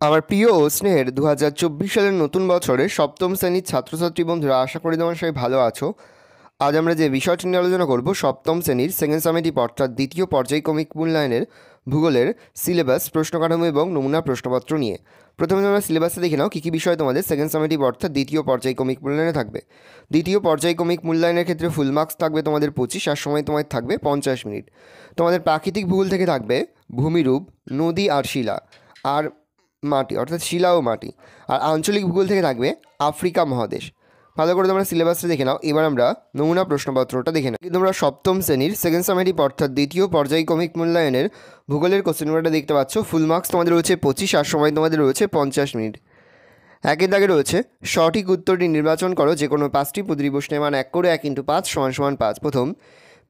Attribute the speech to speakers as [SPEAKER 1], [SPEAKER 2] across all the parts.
[SPEAKER 1] আমার প্রিয় ও স্নেহের 2024 সালের নতুন বছরে সপ্তম শ্রেণীর ছাত্রছাত্রী বন্ধুরা, আশা করি তোমরা সবাই ভালো আছো। আজ আমরা যে বিষয়টি নিয়ে আলোচনা করব, সপ্তম শ্রেণীর সেকেন্ড সামেটিভ অর্থাৎ দ্বিতীয় পর্যায়ক্রমিক মূল্যায়নের ভূগোলের সিলেবাস, প্রশ্ন কাঠামো এবং নমুনা প্রশ্নপত্র নিয়ে। প্রথমে তোমরা সিলেবাসে দেখে নাও কী কী বিষয় তোমাদের সেকেন্ড সামেটিভ অর্থাৎ দ্বিতীয় পর্যায়ক্রমিক মূল্যায়নে থাকবে। দ্বিতীয় পর্যায়ক্রমিক মূল্যায়নের ক্ষেত্রে ফুল মার্কস থাকবে তোমাদের 25, আর সময় তোমাদের থাকবে 50 মিনিট। তোমাদের প্রাকৃতিক ভূগোল থেকে থাকবে ভূমিরূপ, নদী আর শিলা আর মাটি অর্থাৎ শিলা ও মাটি। আর আঞ্চলিক ভূগোল থেকে থাকবে আফ্রিকা মহাদেশ। ভালো করে তোমরা সিলেবাসটা দেখে নাও। এবার আমরা নমুনা প্রশ্নপত্রটা দেখে নাও। তোমরা সপ্তম শ্রেণীর সেকেন্ড সামেটিভ অর্থাৎ দ্বিতীয় পর্যায়ক্রমিক মূল্যায়নের ভূগোলের কোশ্চেন পেপারটা দেখতে পাচ্ছ। ফুল মার্কস তোমাদের রয়েছে 25, আর সময় তোমাদের রয়েছে 50 মিনিট। একের দাগে রয়েছে সঠিক উত্তরটি নির্বাচন করো যে কোনো 5টি প্রতিপ্রশ্নের মান 1 করে 1 × 5 = 5। প্রথম,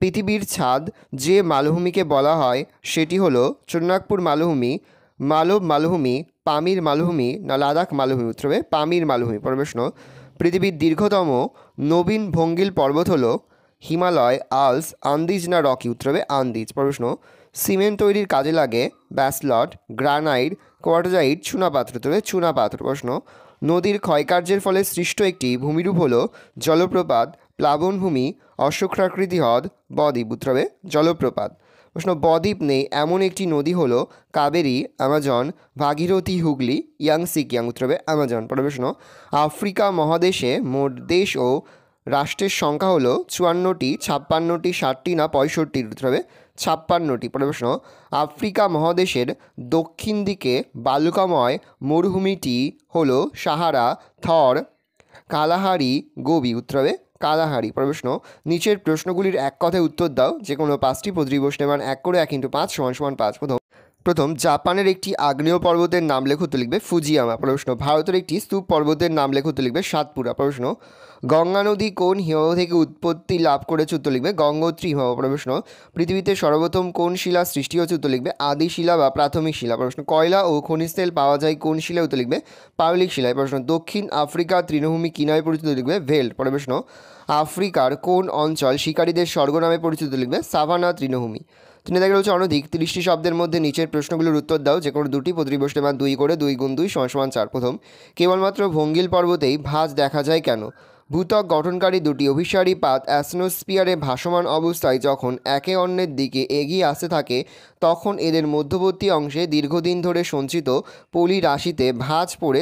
[SPEAKER 1] পৃথিবীর ছাদ যে মালভূমিকে বলা হয় সেটি হলো চন্নাগপুর মালভূমি, মালব মালভূমি, পামির মালভূমি না লাদাখ মালভূমি? উত্তর হবে পামির মালভূমি। প্রশ্ন, পৃথিবীর দীর্ঘতম নবীন ভঙ্গিল পর্বত হলো হিমালয়, আল্পস, আন্দিজ না রকি? উত্তর হবে আন্দিজ। প্রশ্ন, সিমেন্ট তৈরির কাজে লাগে ব্যাসল্ট, গ্রানাইট, কোয়ার্টজাইট, চুনাপাথর? উত্তর হবে চুনাপাথর। প্রশ্ন, নদীর ক্ষয়কার্যের ফলে সৃষ্ট একটি ভূমিরূপ হলো জলপ্রপাত, প্লাবনভূমি, অশ্বক্ষাকৃতি হ্রদ, বদ্বীপ? উত্তর হবে জলপ্রপাত। প্রশ্ন, বদ্বীপ নেই এমন একটি নদী হলো কাবেরী, অ্যামাজন, ভাগীরথী, হুগলি, ইয়াংসি কিয়াং? উত্তর হবে অ্যামাজন। প্রশ্ন, আফ্রিকা মহাদেশে মোট দেশ ও রাষ্ট্রের সংখ্যা হলো 54টি, 56টি, 60টি না 65? উত্তর হবে 56টি। প্রশ্ন, আফ্রিকা মহাদেশের দক্ষিণ দিকে বালুকাময় মরুভূমিটি হলো সাহারা, থর, কালাহারি, গোবি? উত্তর হবে কালাহারি। প্রশ্ন, নিচের প্রশ্নগুলির এক কথায় উত্তর দাও যে কোনো 5টি প্রতিপ্রশ্নের মান 1 করে 1 × 5 = 5। প্রথম, জাপানের একটি আগ্নেয় পর্বতের নাম লেখো, উত্তর লিখবে ফুজিয়ামা। প্রশ্ন, ভারতের একটি স্তূপ পর্বতের নাম লেখো, উত্তর লিখবে সাতপুরা। প্রশ্ন, গঙ্গা নদী কোন হিমবাহ থেকে উৎপত্তি লাভ করেছে? উত্তর লিখবে গঙ্গোত্রী হিমবাহ। প্রশ্ন, পৃথিবীতে সর্বপ্রথম কোন শিলা সৃষ্টি হয়েছে? উত্তর লিখবে আদি শিলা বা প্রাথমিক শিলা। প্রশ্ন, কয়লা ও খনিজ তেল পাওয়া যায় কোন শিলায়? উত্তর লিখবে পাললিক শিলায়। প্রশ্ন, দক্ষিণ আফ্রিকার তৃণভূমি কি নামে পরিচিত? লিখবে ভেল্ট। প্রশ্ন, আফ্রিকার কোন অঞ্চল শিকারীদের স্বর্গ নামে পরিচিত? লিখবে সাভানা তৃণভূমি। তিনি দেখা রয়েছে অনধিক 30টি শব্দের মধ্যে নিচের প্রশ্নগুলোর উত্তর দাও যে কোনো 2টি প্রতিপ্রশ্নের মান 2 করে 2 × 2 = 4। প্রথম, কেবলমাত্র ভঙ্গিল পর্বতেই ভাঁজ দেখা যায় কেন? ভূত্বক গঠনকারী দুটি অভিসারী পাত অ্যাটমসফিয়ারে ভাসমান অবস্থায় যখন একে অন্যের দিকে এগিয়ে আসতে থাকে তখন এদের মধ্যবর্তী অংশে দীর্ঘদিন ধরে সঞ্চিত পলি রাশিতে ভাঁজ পড়ে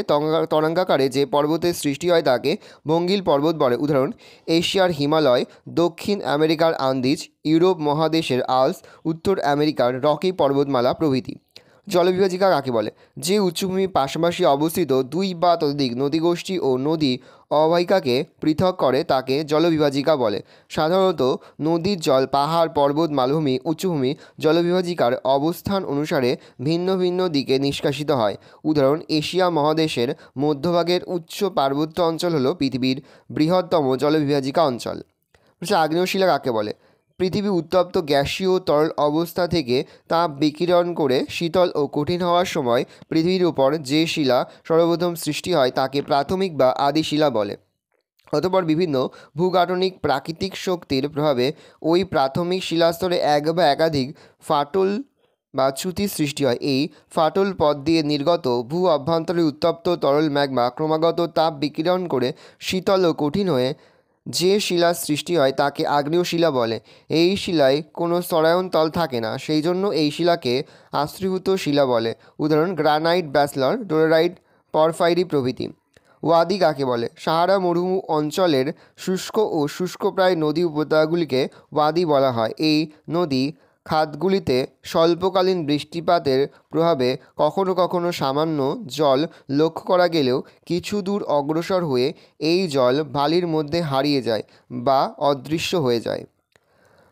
[SPEAKER 1] তরঙ্গাকারে যে পর্বতের সৃষ্টি হয় তাকে ভঙ্গিল পর্বত বলে। উদাহরণ, এশিয়ার হিমালয়, দক্ষিণ আমেরিকার আন্দিজ, ইউরোপ মহাদেশের আল্পস, উত্তর আমেরিকার রকি পর্বতমালা প্রভৃতি। জলবিভাজিকা কাকে বলে? যে উচ্চভূমির পাশাপাশি অবস্থিত 2 বা ততোধিক নদীগোষ্ঠী ও নদী অববাহিকাকে পৃথক করে তাকে জলবিভাজিকা বলে। সাধারণত নদীর জল পাহাড়, পর্বত, মালভূমি, উচ্চভূমি জলবিভাজিকার অবস্থান অনুসারে ভিন্ন ভিন্ন দিকে নিষ্কাশিত হয়। উদাহরণ, এশিয়া মহাদেশের মধ্যভাগের উচ্চ পার্বত্য অঞ্চল হল পৃথিবীর বৃহত্তম জলবিভাজিকা অঞ্চল। আগ্নেয় শিলা কাকে বলে? পৃথিবী উত্তপ্ত গ্যাসীয় তরল অবস্থা থেকে তাপ বিকিরণ করে শীতল ও কঠিন হওয়ার সময় পৃথিবীর উপর যে শিলা সর্বপ্রথম সৃষ্টি হয় তাকে প্রাথমিক বা আদি শিলা বলে। অতঃপর বিভিন্ন ভূগাঠনিক প্রাকৃতিক শক্তির প্রভাবে ওই প্রাথমিক শিলাস্তরে এক বা একাধিক ফাটল বা চ্যুতির সৃষ্টি হয়। এই ফাটল পথ দিয়ে নির্গত ভূ অভ্যন্তরে উত্তপ্ত তরল ম্যাগমা ক্রমাগত তাপ বিকিরণ করে শীতল ও কঠিন হয়ে যে শিলার সৃষ্টি হয় তাকে আগ্নেয় শিলা বলে। এই শিলায় কোনো সরায়ন তল থাকে না, সেই জন্য এই শিলাকে আশ্রীভূত শিলা বলে। উদাহরণ, গ্রানাইট, ব্যাসল্ট, ডোলেরাইট, পরফাইরি প্রভৃতি। ওয়াদি কাকে বলে? সাহারা মরুভূমি অঞ্চলের শুষ্ক ও শুষ্কপ্রায় নদী উপত্যকাগুলিকে ওয়াদি বলা হয়। এই নদী খাতগুলিতে স্বল্পকালীন বৃষ্টিপাতের প্রভাবে কখনো কখনো সামান্য জল লক্ষ্য করা গেলেও কিছু দূর অগ্রসর হয়ে এই জল বালির মধ্যে হারিয়ে যায় বা অদৃশ্য হয়ে যায়।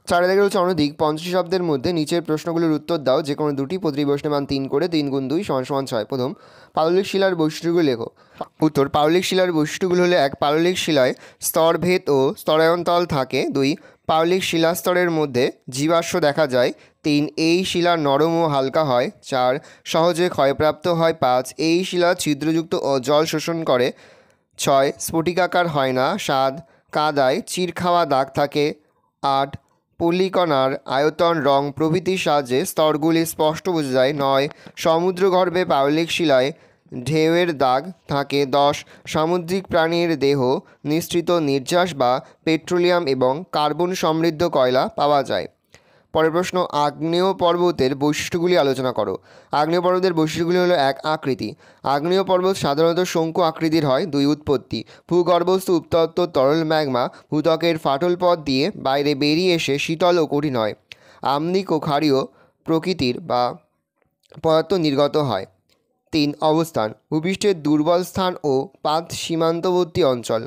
[SPEAKER 1] চারিদিকে রয়েছে অনধিক 50 শব্দের মধ্যে নিচের প্রশ্নগুলির উত্তর দাও যে কোনো 2টি প্রতিপ্রশ্নের মান 3 করে 3 × 2 = 6। প্রথম, পাললিক শিলার বৈশিষ্ট্যগুলি লেখো। উত্তর, পাললিক শিলার বৈশিষ্ট্যগুলি হলো 1, পাললিক শিলায় স্তরভেদ ও স্তরায়নতল থাকে। 2, পাললিক শিলাস্তরের মধ্যে জীবাশ্ম দেখা যায়। 3, এই শিলা নরম ও হালকা হয়। 4, সহজে ক্ষয়প্রাপ্ত হয়। 5, এই শিলা ছিদ্রযুক্ত ও জল শোষণ করে। 6, স্ফটিকাকার হয় না। 7, কাদায় চির খাওয়া দাগ থাকে। 8, পল্লিকণার আয়তন, রং প্রভৃতির সাহায্যে স্তরগুলি স্পষ্ট বোঝা যায়। 9, সমুদ্রগর্ভে পাললিক শিলায় ঢেউয়ের দাগ থাকে 10, সামুদ্রিক প্রাণীর দেহ নিঃসৃত নির্যাস বা পেট্রোলিয়াম এবং কার্বন সমৃদ্ধ কয়লা পাওয়া যায়। পরের প্রশ্ন, আগ্নেয় পর্বতের বৈশিষ্ট্যগুলি আলোচনা করো। আগ্নেয় পর্বতের বৈশিষ্ট্যগুলি হলো 1. আকৃতি। আগ্নেয় পর্বত সাধারণত শঙ্কু আকৃতির হয়। 2. উৎপত্তি। ভূগর্ভস্থ উত্তপ্ত তরল ম্যাগমা ভূত্বকের ফাটল পথ দিয়ে বাইরে বেরিয়ে এসে শীতল ও কঠিন হয়। আম্লিক ও ক্ষারীয় প্রকৃতির বা পদার্থ নির্গত হয়। 3. অবস্থান। ভূপৃষ্ঠের দুর্বল স্থান ও পাত সীমান্তবর্তী অঞ্চল।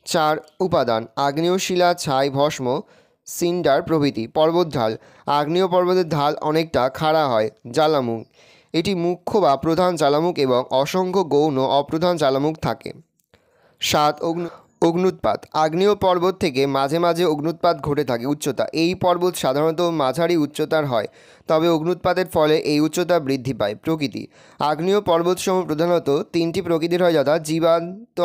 [SPEAKER 1] 4. উপাদান। আগ্নেয় শিলা, ছাই, ভস্ম, সিন্ডার প্রভৃতি। পর্বত ঢাল। আগ্নেয় পর্বতের ঢাল অনেকটা খাড়া হয়। জ্বালামুখ। এটি মুখ্য বা প্রধান জ্বালামুখ এবং অসংখ্য গৌণ অপ্রধান জ্বালামুখ থাকে। 7. অগ্নুৎপাত। আগ্নেয় পর্বত থেকে মাঝে মাঝে অগ্নুৎপাত ঘটে থাকে। উচ্চতা। এই পর্বত সাধারণত মাঝারি উচ্চতার হয়, তবে অগ্নুৎপাতের ফলে এই উচ্চতা বৃদ্ধি পায়। প্রকৃতি। আগ্নেয় পর্বতসমূহ প্রধানত 3টি প্রকৃতির হয়, যথা জীবান্ত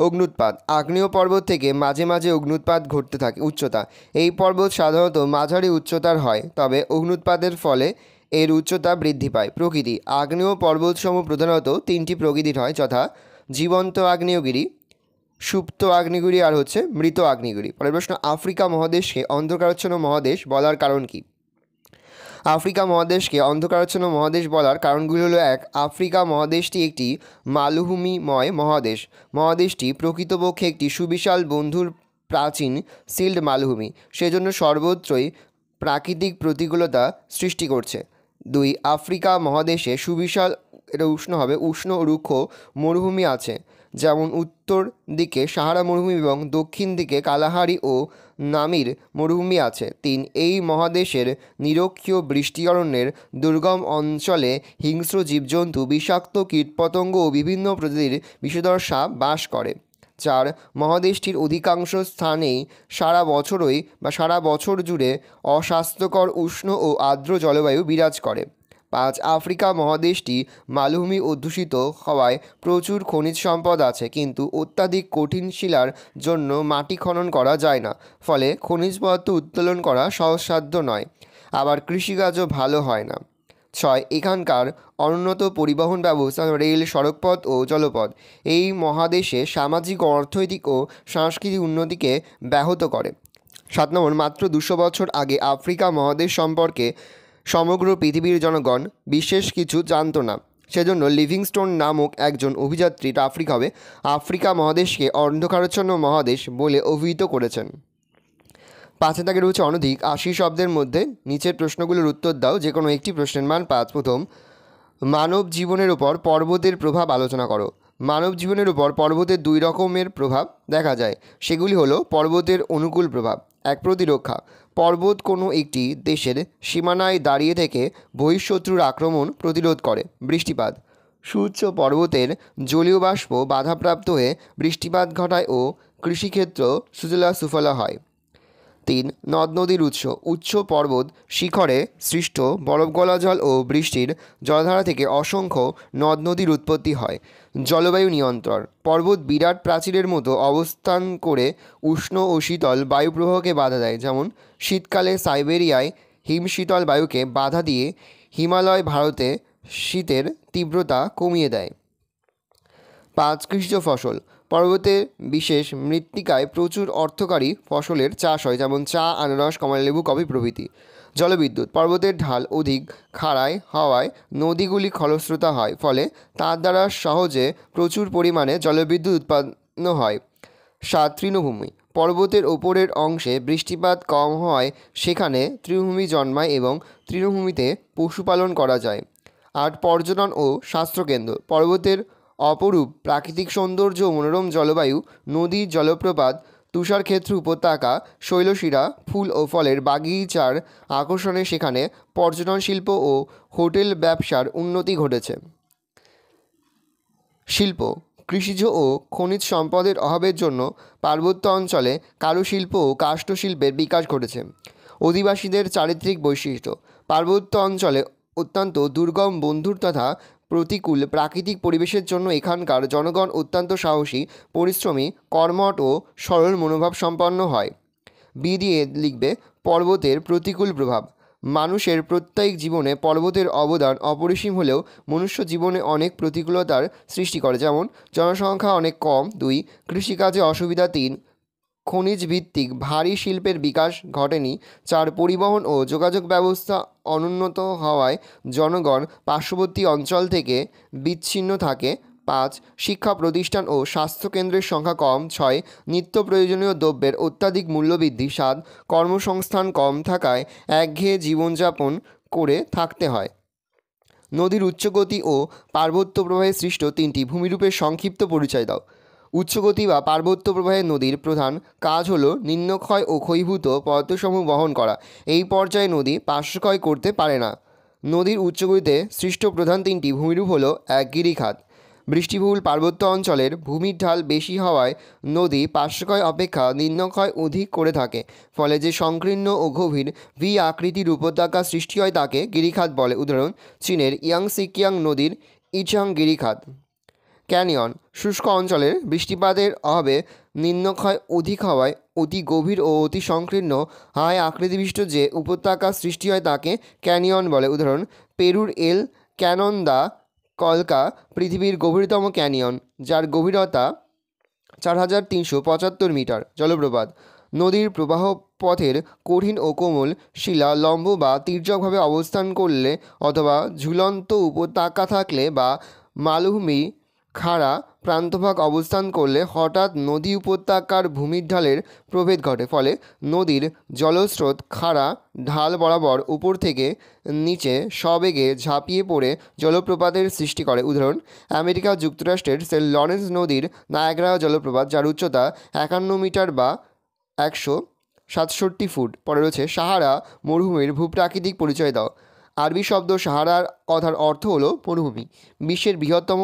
[SPEAKER 1] অগ্নুৎপাত। আগ্নেয় পর্বত থেকে মাঝে মাঝে অগ্নুৎপাত ঘটতে থাকে। উচ্চতা। এই পর্বত সাধারণত মাঝারি উচ্চতার হয়, তবে অগ্নুৎপাতের ফলে এর উচ্চতা বৃদ্ধি পায়। প্রকৃতি। আগ্নেয় পর্বতসমূহ প্রধানত 3টি প্রকৃতির হয়, যথা জীবন্ত আগ্নেয়গিরি, সুপ্ত আগ্নেয়গিরি আর মৃত আগ্নেয়গিরি। পরের প্রশ্ন, আফ্রিকা মহাদেশকে অন্ধকারাচ্ছন্ন মহাদেশ বলার কারণ কি? আফ্রিকা মহাদেশকে অন্ধকারাচ্ছন্ন মহাদেশ বলার কারণগুলি হলো 1. আফ্রিকা মহাদেশটি একটি মালভূমিময় মহাদেশ। মহাদেশটি প্রকৃতপক্ষে একটি সুবিশাল বন্ধুর প্রাচীন সিল্ড মালভূমি, সেজন্য সর্বত্রই প্রাকৃতিক প্রতিকূলতা সৃষ্টি করছে। 2. আফ্রিকা মহাদেশে সুবিশাল, এটা উষ্ণ হবে, উষ্ণ ও রুক্ষ মরুভূমি আছে, যেমন উত্তর দিকে সাহারা মরুভূমি এবং দক্ষিণ দিকে কালাহারি ও নামির মরুভূমি আছে। 3. এই মহাদেশের নিরক্ষীয় বৃষ্টি অরণ্যের দুর্গম অঞ্চলে হিংস্র জীবজন্তু, বিষাক্ত কীটপতঙ্গ ও বিভিন্ন প্রজাতির বিষধর সাপ বাস করে। 4. মহাদেশটির অধিকাংশ স্থানেই সারা বছর জুড়ে অস্বাস্থ্যকর উষ্ণ ও আর্দ্র জলবায়ু বিরাজ করে। 5. আফ্রিকা মহাদেশটি মালভূমি অধ্যুষিত হওয়ায় প্রচুর খনিজ সম্পদ আছে, কিন্তু অত্যাধিক কঠিন শিলার জন্য মাটি খনন করা যায় না, ফলে খনিজ পদার্থ উত্তোলন করা সহজসাধ্য নয়। আবার কৃষিকাজও ভালো হয় না। 6. এখানকার অনুন্নত পরিবহন ব্যবস্থা, রেল, সড়কপথ ও জলপথ এই মহাদেশে সামাজিক, অর্থনৈতিক ও সাংস্কৃতিক উন্নতিকে ব্যাহত করে। 7 নম্বর, মাত্র 200 বছর আগে আফ্রিকা মহাদেশ সম্পর্কে সমগ্র পৃথিবীর জনগণ বিশেষ কিছু জানত না। সেজন্য লিভিংস্টোন নামক একজন অভিযাত্রী আফ্রিকা মহাদেশকে অন্ধকারাচ্ছন্ন মহাদেশ বলে অভিহিত করেছেন। 5 দাগে রয়েছে অনধিক 80 শব্দের মধ্যে নিচের প্রশ্নগুলোর উত্তর দাও। যে কোনো একটি প্রশ্নের মান 5। প্রথম, মানব জীবনের উপর পর্বতের প্রভাব আলোচনা করো। মানব জীবনের উপর পর্বতের 2 রকমের প্রভাব দেখা যায়। সেগুলি হলো পর্বতের অনুকূল প্রভাব। 1. প্রতিরক্ষা। পর্বত কোনো একটি দেশের সীমানায় দাঁড়িয়ে থেকে বহিঃশত্রুর আক্রমণ প্রতিরোধ করে। বৃষ্টিপাত। সুউচ্চ পর্বতের জলীয় বাষ্প বাধাপ্রাপ্ত হয়ে বৃষ্টিপাত ঘটায় ও কৃষিক্ষেত্র সুজলা সুফলা হয়। 3. নদ নদীর উৎস। উচ্চ পর্বত শিখরে সৃষ্ট বরফগলা জল ও বৃষ্টির জলধারা থেকে অসংখ্য নদ নদীর উৎপত্তি হয়। জলবায়ু নিয়ন্ত্রণ। পর্বত বিরাট প্রাচীরের মতো অবস্থান করে উষ্ণ ও শীতল বায়ুপ্রবাহকে বাধা দেয়, যেমন শীতকালে সাইবেরিয়ায় হিমশীতল বায়ুকে বাধা দিয়ে হিমালয় ভারতে শীতের তীব্রতা কমিয়ে দেয়। 5. কৃষিজ ফসল। পর্বতের বিশেষ মৃত্তিকায় প্রচুর অর্থকারী ফসলের চাষ হয়, যেমন চা, আনারস, কমলালেবু, কফি প্রভৃতি। জলবিদ্যুৎ। পর্বতের ঢাল অধিক খাড়ায় হওয়ায় নদীগুলি খরস্রোতা হয়, ফলে তার দ্বারা সহজে প্রচুর পরিমাণে জলবিদ্যুৎ উৎপন্ন হয়। 7. তৃণভূমি। পর্বতের ওপরের অংশে বৃষ্টিপাত কম হওয়ায় সেখানে তৃণভূমি জন্মায় এবং তৃণভূমিতে পশুপালন করা যায়। 8. পর্যটন ও স্বাস্থ্যকেন্দ্র। পর্বতের অপরূপ প্রাকৃতিক সৌন্দর্য ও মনোরম জলবায়ু, নদী, জলপ্রপাত, তুষারক্ষেত্র, উপত্যকা, শৈলশিরা, ফুল ও ফলের বাগিচার আকর্ষণে সেখানে পর্যটন শিল্প ও হোটেল ব্যবসার উন্নতি ঘটেছে। শিল্প। কৃষিজ ও খনিজ সম্পদের অভাবের জন্য পার্বত্য অঞ্চলে কারুশিল্প ও কাষ্ঠশিল্পের বিকাশ ঘটেছে। অধিবাসীদের চারিত্রিক বৈশিষ্ট্য। পার্বত্য অঞ্চলে অত্যন্ত দুর্গম, বন্ধুর তথা প্রতিকূল প্রাকৃতিক পরিবেশের জন্য এখানকার জনগণ অত্যন্ত সাহসী, পরিশ্রমী, কর্মঠ ও সরল মনোভাব সম্পন্ন হয়। বি দিয়ে লিখবে পর্বতের প্রতিকূল প্রভাব। মানুষের প্রত্যেক জীবনে পর্বতের অবদান অপরিসীম হলেও মনুষ্য জীবনে অনেক প্রতিকূলতার সৃষ্টি করে, যেমন জনসংখ্যা অনেক কম, 2 কৃষিকাজে অসুবিধা, 3 খনিজ ভিত্তিক ভারী শিল্পের বিকাশ ঘটেনি, 4 পরিবহন ও যোগাযোগ ব্যবস্থা অনুন্নত হওয়ায় জনগণ পার্শ্ববর্তী অঞ্চল থেকে বিচ্ছিন্ন থাকে, 5 শিক্ষা প্রতিষ্ঠান ও স্বাস্থ্যকেন্দ্রের সংখ্যা কম, 6 নিত্য প্রয়োজনীয় দ্রব্যের অত্যাধিক মূল্যবৃদ্ধি, 7 কর্মসংস্থান কম থাকায় একঘেয়ে জীবনযাপন করে থাকতে হয়। নদীর উচ্চগতি ও পার্বত্য প্রবাহে সৃষ্ট 3টি ভূমিরূপের সংক্ষিপ্ত পরিচয় দাও। উচ্চগতি বা পার্বত্য প্রবাহের নদীর প্রধান কাজ হল নিম্নক্ষয় ও ক্ষয়ীভূত পদার্থসমূহ বহন করা। এই পর্যায়ে নদী পার্শ্বক্ষয় করতে পারে না। নদীর উচ্চগতিতে সৃষ্ট প্রধান 3টি ভূমিরূপ হল, 1 গিরিখাত। বৃষ্টিবহুল পার্বত্য অঞ্চলের ভূমির ঢাল বেশি হওয়ায় নদী পার্শ্বক্ষয় অপেক্ষা নিম্নক্ষয় অধিক করে থাকে, ফলে যে সংকীর্ণ ও গভীর ভি আকৃতির উপত্যকা সৃষ্টি হয় তাকে গিরিখাত বলে। উদাহরণ, চীনের ইয়াংসিকিয়াং নদীর ইচাং গিরিখাত। ক্যানিয়ন, শুষ্ক অঞ্চলের বৃষ্টিপাতের অভাবে নিম্নক্ষয় অধিক হওয়ায় অতি গভীর ও অতি সংকীর্ণ হাই আকৃতিবিশিষ্ট যে উপত্যকা সৃষ্টি হয় তাকে ক্যানিয়ন বলে। উদাহরণ, পেরুর এল ক্যানন দা কলকা পৃথিবীর গভীরতম ক্যানিয়ন, যার গভীরতা 4375 মিটার। জলপ্রপাত, নদীর প্রবাহ পথের কঠিন ও কোমল শিলা লম্ব বা তির্যকভাবে অবস্থান করলে অথবা ঝুলন্ত উপত্যকা থাকলে বা মালভূমি খাড়া প্রান্তভাগ অবস্থান করলে হঠাৎ নদী উপত্যকার ভূমির ঢালের প্রভেদ ঘটে, ফলে নদীর জলস্রোত খাড়া ঢাল বরাবর উপর থেকে নিচে সবেগে ঝাঁপিয়ে পড়ে জলপ্রপাতের সৃষ্টি করে। উদাহরণ, আমেরিকা যুক্তরাষ্ট্রের সেন্ট লরেন্স নদীর নায়াগ্রা জলপ্রপাত, যার উচ্চতা 51 মিটার বা 167 ফুট। পরে রয়েছে সাহারা মরুভূমির ভূপ্রাকৃতিক পরিচয় দাও। আরবি শব্দ সাহারার কথার অর্থ হলো মরুভূমি। বিশ্বের বৃহত্তম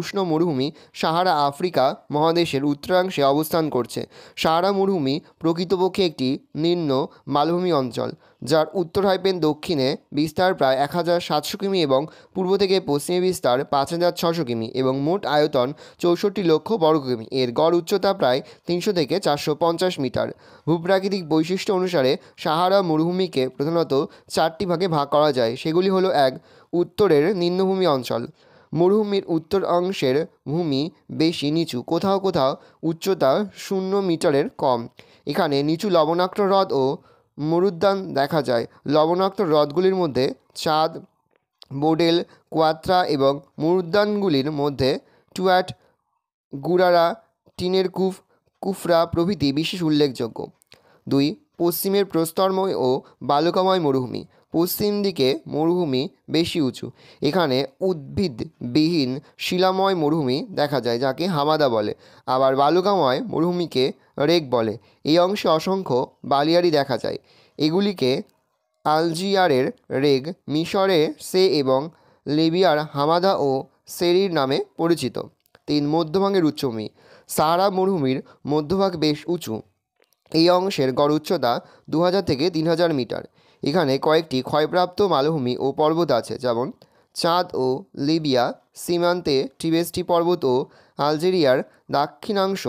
[SPEAKER 1] উষ্ণ মরুভূমি সাহারা আফ্রিকা মহাদেশের উত্তরাংশে অবস্থান করছে। সাহারা মরুভূমি প্রকৃতপক্ষে একটি নিম্ন মালভূমি অঞ্চল, যার উত্তর হাইপেন দক্ষিণে বিস্তার প্রায় 1700 কিমি এবং পূর্ব থেকে পশ্চিমে বিস্তার 5600 কিমি এবং মোট আয়তন 64 লক্ষ বর্গ কিমি। এর গড় উচ্চতা প্রায় 300 থেকে 450 মিটার। ভূপ্রাকৃতিক বৈশিষ্ট্য অনুসারে সাহারা মরুভূমিকে প্রধানত 4টি ভাগে ভাগ করা যায়। সেগুলি হলো, 1 উত্তরের নিম্নভূমি অঞ্চল। মরুভূমির উত্তর অংশের ভূমি বেশি নিচু, কোথাও কোথাও উচ্চতা 0 মিটারের কম। এখানে নিচু লবণাক্ত হ্রদ ও মরুদ্যান দেখা যায়। লবণাক্ত হ্রদগুলির মধ্যে চাঁদ, বোডেল, কোয়াত্রা এবং মরুদ্যানগুলির মধ্যে টুয়াট, গুরারা, টিনের কুফরা প্রভৃতি বিশেষ উল্লেখযোগ্য। 2 পশ্চিমের প্রস্তরময় ও বালুকাময় মরুভূমি। পশ্চিম দিকে মরুভূমি বেশি উঁচু। এখানে উদ্ভিদবিহীন শিলাময় মরুভূমি দেখা যায়, যাকে হামাদা বলে। আবার বালুকাময় মরুভূমিকে রেগ বলে। এই অংশে অসংখ্য বালিয়াড়ি দেখা যায়। এগুলিকে আলজিয়ারের রেগ, মিশরে সে এবং লিবিয়ার হামাদা ও সেরির নামে পরিচিত। 3 মধ্যভাগের উচ্চভূমি। সাহারা মরুভূমির মধ্যভাগ বেশ উঁচু। এই অংশের গড় উচ্চতা 2000 থেকে 3000 মিটার। এখানে কয়েকটি ক্ষয়প্রাপ্ত মালভূমি ও পর্বত আছে, যেমন চাঁদ ও লিবিয়া সীমান্তে টিবেস্টি পর্বত ও আলজেরিয়ার দাক্ষিণাংশ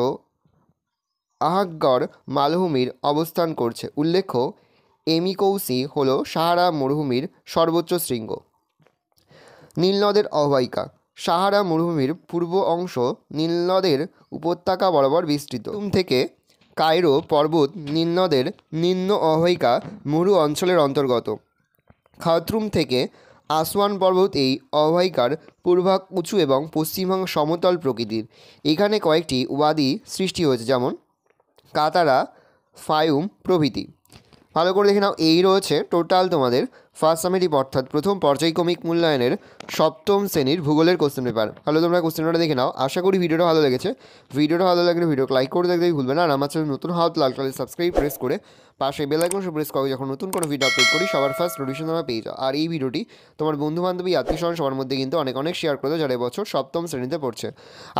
[SPEAKER 1] আহাগর মালভূমির অবস্থান করছে। উল্লেখ্য, এমিকৌসি হল সাহারা মরুভূমির সর্বোচ্চ শৃঙ্গ। নীলনদের অববাহিকা। সাহারা মরুভূমির পূর্ব অংশ নীলনদের উপত্যকা বরাবর বিস্তৃত। থেকে কায়রো পর্বত নীলনদের নিম্ন অববাহিকা মরু অঞ্চলের অন্তর্গত। খার্তুম থেকে আসওয়ান পর্বত এই অববাহিকার পূর্বভাগ উঁচু এবং পশ্চিমভাগ সমতল প্রকৃতির। এখানে কয়েকটি ওয়াদি সৃষ্টি হয়েছে, যেমন কাতারা, ফায়ুম প্রভৃতি। ভালো করে দেখে নাও, এই রয়েছে টোটাল তোমাদের ফার্স্ট সামেটিভ অর্থাৎ প্রথম পর্যায়ক্রমিক মূল্যায়নের 7ম শ্রেণীর ভূগোলের কোশ্চেন পেপার। ভালো, তোমরা কোশ্চেনটা দেখে নাও। আশা করি ভিডিওটা ভালো লেগেছে। ভিডিওটা ভালো লাগলে ভিডিওকে লাইক করে দেখতে ভুলবে না। আর আমার চ্যানেল নতুন হওয়া লাল কালার সাবস্ক্রাইব প্রেস করে পাশে বেল আইকন প্রেস করো, যখন নতুন কোনো ভিডিও আপলোড করি সবার ফার্স্ট নোটিফিকেশন তোমরা পেয়ে যাও। আর এই ভিডিওটি তোমার বন্ধুবান্ধবী আত্মীয়স্বজন সবার মধ্যে কিন্তু অনেক শেয়ার করে দাও যারা এবছর 7ম শ্রেণীতে পড়ছে।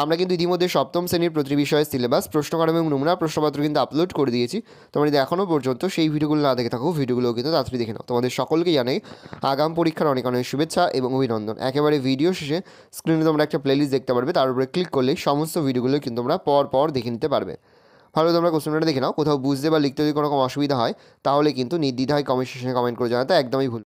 [SPEAKER 1] আমরা কিন্তু ইতিমধ্যে 7ম শ্রেণীর প্রতি বিষয়ের সিলেবাস, প্রশ্নকাঠামো এবং নমুনা প্রশ্নপত্র কিন্তু আপলোড করে দিয়েছি। তোমরা যদি এখনও পর্যন্ত সেই ভিডিওগুলো না দেখে থাকো, ভিডিওগুলো কিন্তু তাড়াতাড়ি দেখে নাও। তোমাদের সকলকে জানাই আগাম পরীক্ষার অনেক শুভেচ্ছা এবং অভিনন্দন। একেবারে ভিডিও শেষে স্ক্রিনে তোমরা একটা প্লেলিস্ট দেখতে পারবে, তার উপরে ক্লিক করলে সমস্ত ভিডিওগুলো কিন্তু তোমরা পর দেখে নিতে পারবে। ভালো তোমরা কোশ্চেনটা দেখে নাও, কোথাও বুঝতে বা লিখতে যদি কোনো রকম অসুবিধা হয় তাহলে কিন্তু নির্দ্বিধায় কমেন্ট সেকশনে কমেন্ট করে জানাতে একদমই ভুল